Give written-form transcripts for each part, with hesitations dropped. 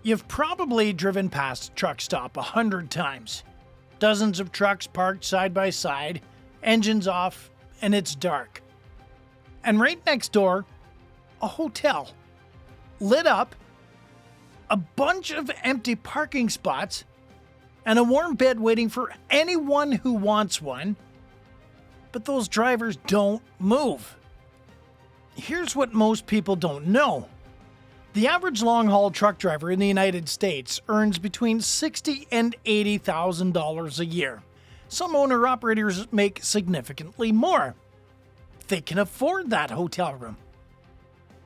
You've probably driven past a truck stop 100 times. Dozens of trucks parked side by side, engines off, and it's dark. And right next door, a hotel. Lit up, a bunch of empty parking spots, and a warm bed waiting for anyone who wants one. But those drivers don't move. Here's what most people don't know. The average long-haul truck driver in the United States earns between $60,000 and $80,000 a year. Some owner-operators make significantly more. They can afford that hotel room.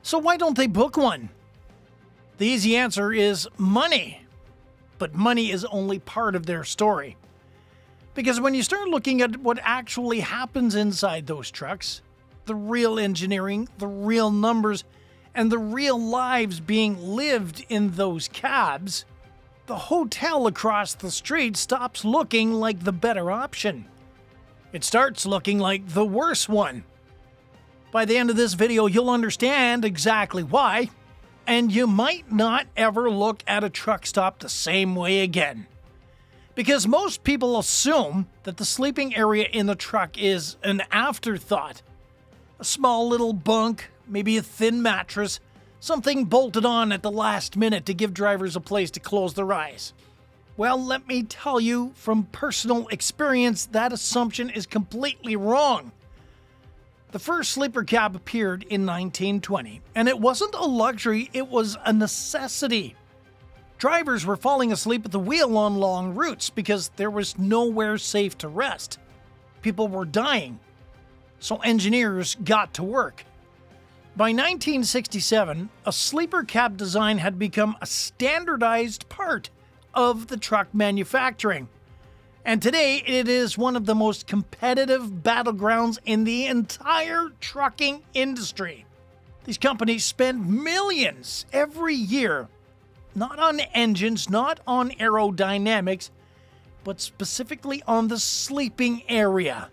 So why don't they book one? The easy answer is money. But money is only part of their story. Because when you start looking at what actually happens inside those trucks, the real engineering, the real numbers, and the real lives being lived in those cabs, the hotel across the street stops looking like the better option. It starts looking like the worse one. By the end of this video, you'll understand exactly why, and you might not ever look at a truck stop the same way again. Because most people assume that the sleeping area in the truck is an afterthought. A small little bunk, maybe a thin mattress, something bolted on at the last minute to give drivers a place to close their eyes. Well, let me tell you from personal experience, that assumption is completely wrong. The first sleeper cab appeared in 1920, and it wasn't a luxury, it was a necessity. Drivers were falling asleep at the wheel on long routes because there was nowhere safe to rest. People were dying, so engineers got to work. By 1967, a sleeper cab design had become a standardized part of the truck manufacturing. And today, it is one of the most competitive battlegrounds in the entire trucking industry. These companies spend millions every year, not on engines, not on aerodynamics, but specifically on the sleeping area,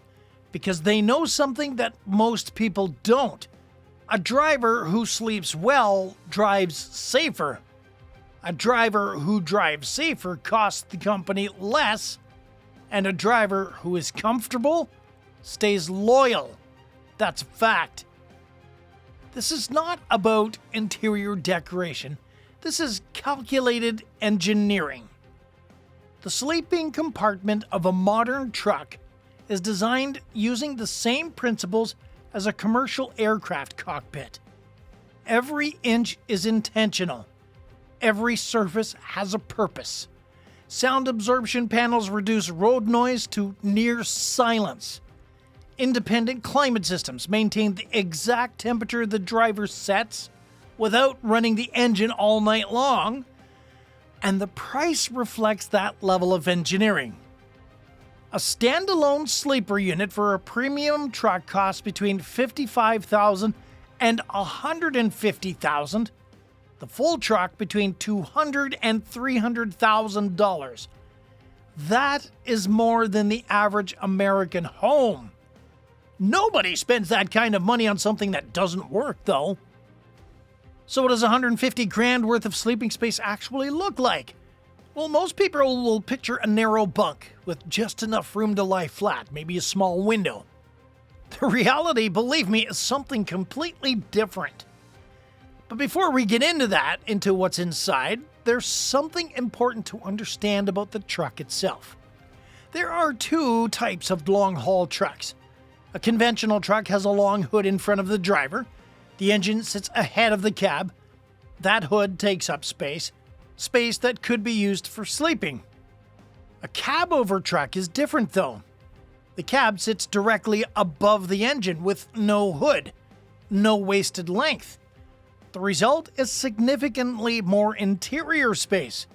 because they know something that most people don't. A driver who sleeps well drives safer. A driver who drives safer costs the company less. And a driver who is comfortable stays loyal. That's a fact. This is not about interior decoration. This is calculated engineering. The sleeping compartment of a modern truck is designed using the same principles as a commercial aircraft cockpit. Every inch is intentional. Every surface has a purpose. Sound absorption panels reduce road noise to near silence. Independent climate systems maintain the exact temperature the driver sets without running the engine all night long, and the price reflects that level of engineering. A standalone sleeper unit for a premium truck costs between $55,000 and $150,000. The full truck between $200,000 and $300,000. That is more than the average American home. Nobody spends that kind of money on something that doesn't work, though. So what does $150,000 worth of sleeping space actually look like? Well, most people will picture a narrow bunk with just enough room to lie flat, maybe a small window. The reality, believe me, is something completely different. But before we get into what's inside, there's something important to understand about the truck itself. There are two types of long-haul trucks. A conventional truck has a long hood in front of the driver. The engine sits ahead of the cab. That hood takes up space that could be used for sleeping. A cab-over truck is different though. The cab sits directly above the engine with no hood, no wasted length. The result is significantly more interior space,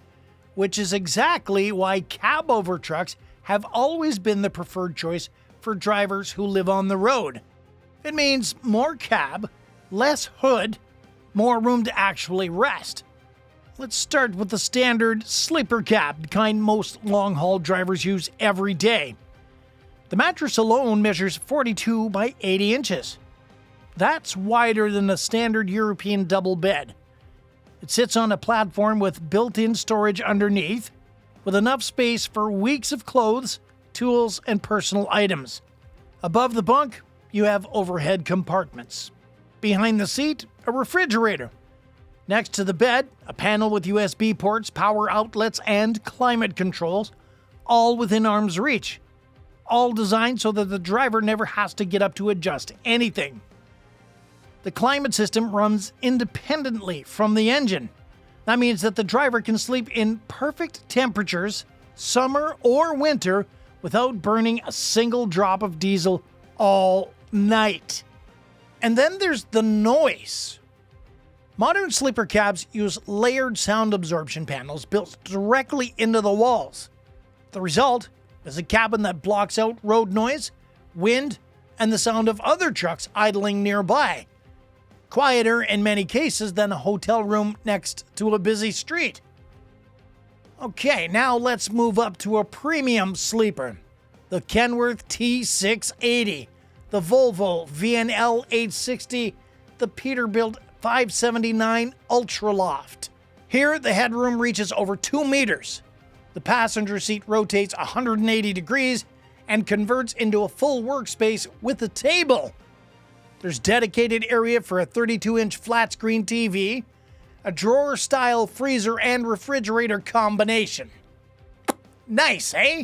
which is exactly why cab-over trucks have always been the preferred choice for drivers who live on the road. It means more cab, less hood, more room to actually rest. Let's start with the standard sleeper cab, the kind most long-haul drivers use every day. The mattress alone measures 42 by 80 inches. That's wider than a standard European double bed. It sits on a platform with built-in storage underneath, with enough space for weeks of clothes, tools, and personal items. Above the bunk, you have overhead compartments. Behind the seat, a refrigerator. Next to the bed, a panel with USB ports, power outlets, and climate controls, all within arm's reach. All designed so that the driver never has to get up to adjust anything. The climate system runs independently from the engine. That means that the driver can sleep in perfect temperatures, summer or winter, without burning a single drop of diesel all night. And then there's the noise. Modern sleeper cabs use layered sound absorption panels built directly into the walls. The result is a cabin that blocks out road noise, wind, and the sound of other trucks idling nearby. Quieter in many cases than a hotel room next to a busy street. Okay, now let's move up to a premium sleeper. The Kenworth T680, the Volvo VNL 860, the Peterbilt 579 UltraLoft. Here, the headroom reaches over 2 meters. The passenger seat rotates 180 degrees and converts into a full workspace with a table. There's dedicated area for a 32-inch flat-screen TV, a drawer-style freezer and refrigerator combination. Nice, eh?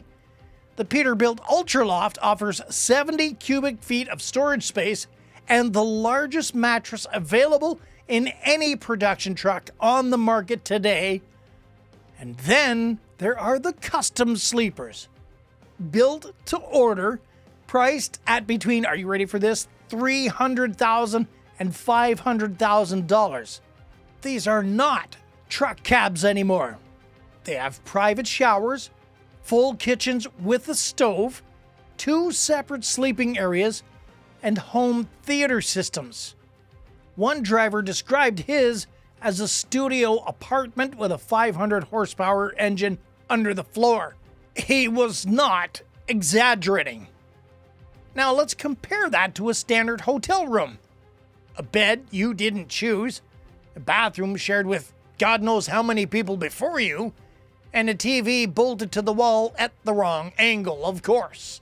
The Peterbilt UltraLoft offers 70 cubic feet of storage space and the largest mattress available in any production truck on the market today. And then there are the custom sleepers. Built to order, priced at between, are you ready for this, $300,000 and $500,000. These are not truck cabs anymore. They have private showers, full kitchens with a stove, 2 separate sleeping areas, and home theater systems. One driver described his as a studio apartment with a 500 horsepower engine under the floor. He was not exaggerating. Now let's compare that to a standard hotel room. A bed you didn't choose, a bathroom shared with God knows how many people before you, and a TV bolted to the wall at the wrong angle, of course.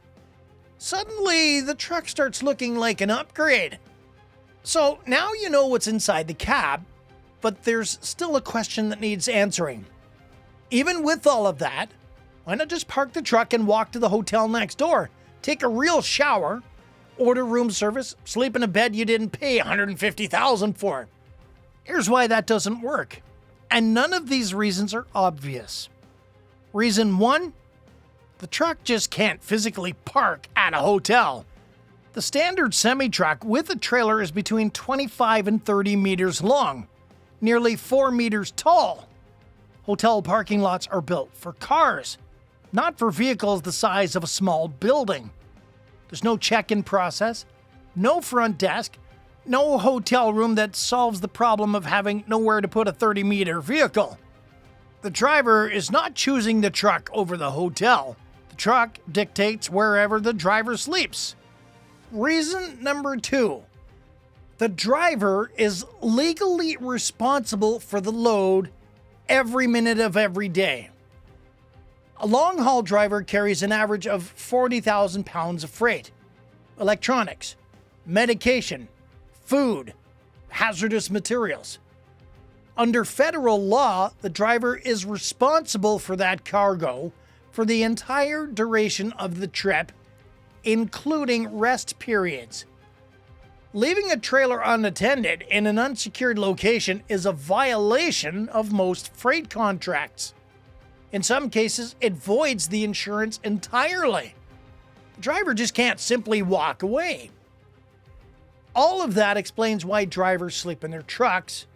Suddenly, the truck starts looking like an upgrade. So now you know what's inside the cab, but there's still a question that needs answering. Even with all of that, why not just park the truck and walk to the hotel next door? Take a real shower, order room service, sleep in a bed you didn't pay $150,000 for. Here's why that doesn't work. And none of these reasons are obvious. Reason 1, the truck just can't physically park at a hotel. The standard semi-truck with a trailer is between 25 and 30 meters long, nearly 4 meters tall. Hotel parking lots are built for cars, not for vehicles the size of a small building. There's no check-in process, no front desk, no hotel room that solves the problem of having nowhere to put a 30-meter vehicle. The driver is not choosing the truck over the hotel. The truck dictates wherever the driver sleeps. Reason number 2. The driver is legally responsible for the load every minute of every day. A long-haul driver carries an average of 40,000 pounds of freight, electronics, medication, food, hazardous materials. Under federal law, the driver is responsible for that cargo for the entire duration of the trip, including rest periods. Leaving a trailer unattended in an unsecured location is a violation of most freight contracts. In some cases, it voids the insurance entirely. The driver just can't simply walk away. All of that explains why drivers sleep in their trucks,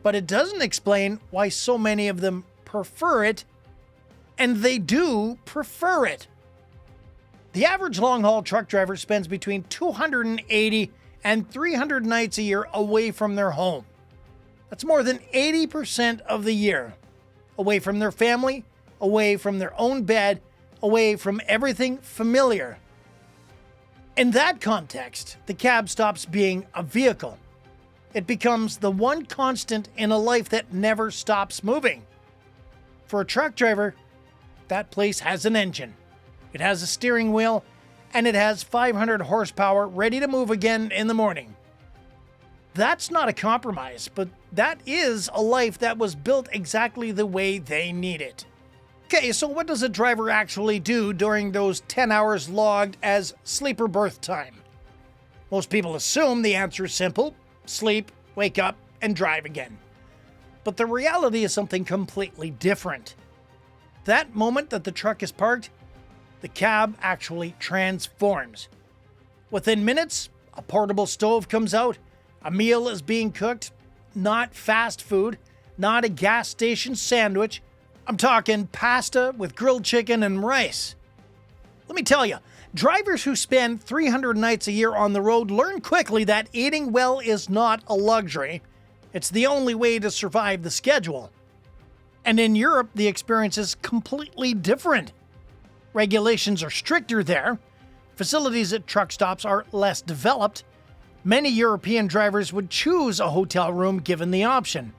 but it doesn't explain why so many of them prefer it, and they do prefer it. The average long-haul truck driver spends between 280 and 300 nights a year away from their home. That's more than 80% of the year. Away from their family, away from their own bed, away from everything familiar. In that context, the cab stops being a vehicle. It becomes the one constant in a life that never stops moving. For a truck driver, that place has an engine. It has a steering wheel, and it has 500 horsepower ready to move again in the morning. That's not a compromise, but that is a life that was built exactly the way they need it. Okay, so what does a driver actually do during those 10 hours logged as sleeper berth time? Most people assume the answer is simple: sleep, wake up, and drive again. But the reality is something completely different. That moment that the truck is parked, the cab actually transforms. Within minutes, a portable stove comes out, a meal is being cooked, not fast food, not a gas station sandwich. I'm talking pasta with grilled chicken and rice. Let me tell you, drivers who spend 300 nights a year on the road learn quickly that eating well is not a luxury. It's the only way to survive the schedule. And in Europe, the experience is completely different. Regulations are stricter there. Facilities at truck stops are less developed. Many European drivers would choose a hotel room given the option.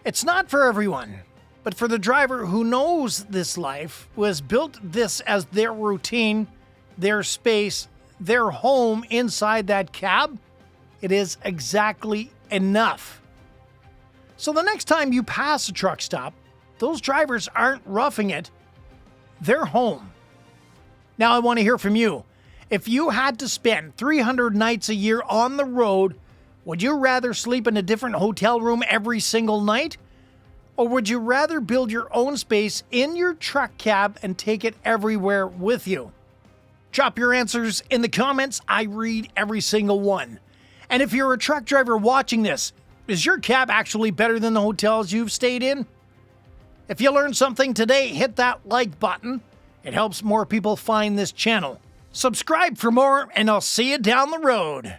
It's not for everyone, but for the driver who knows this life, who has built this as their routine, their space, their home inside that cab, it is exactly enough. So the next time you pass a truck stop, those drivers aren't roughing it. They're home. Now I want to hear from you. If you had to spend 300 nights a year on the road, would you rather sleep in a different hotel room every single night? Or would you rather build your own space in your truck cab and take it everywhere with you? Drop your answers in the comments. I read every single one. And if you're a truck driver watching this, is your cab actually better than the hotels you've stayed in? If you learned something today, hit that like button. It helps more people find this channel. Subscribe for more, and I'll see you down the road.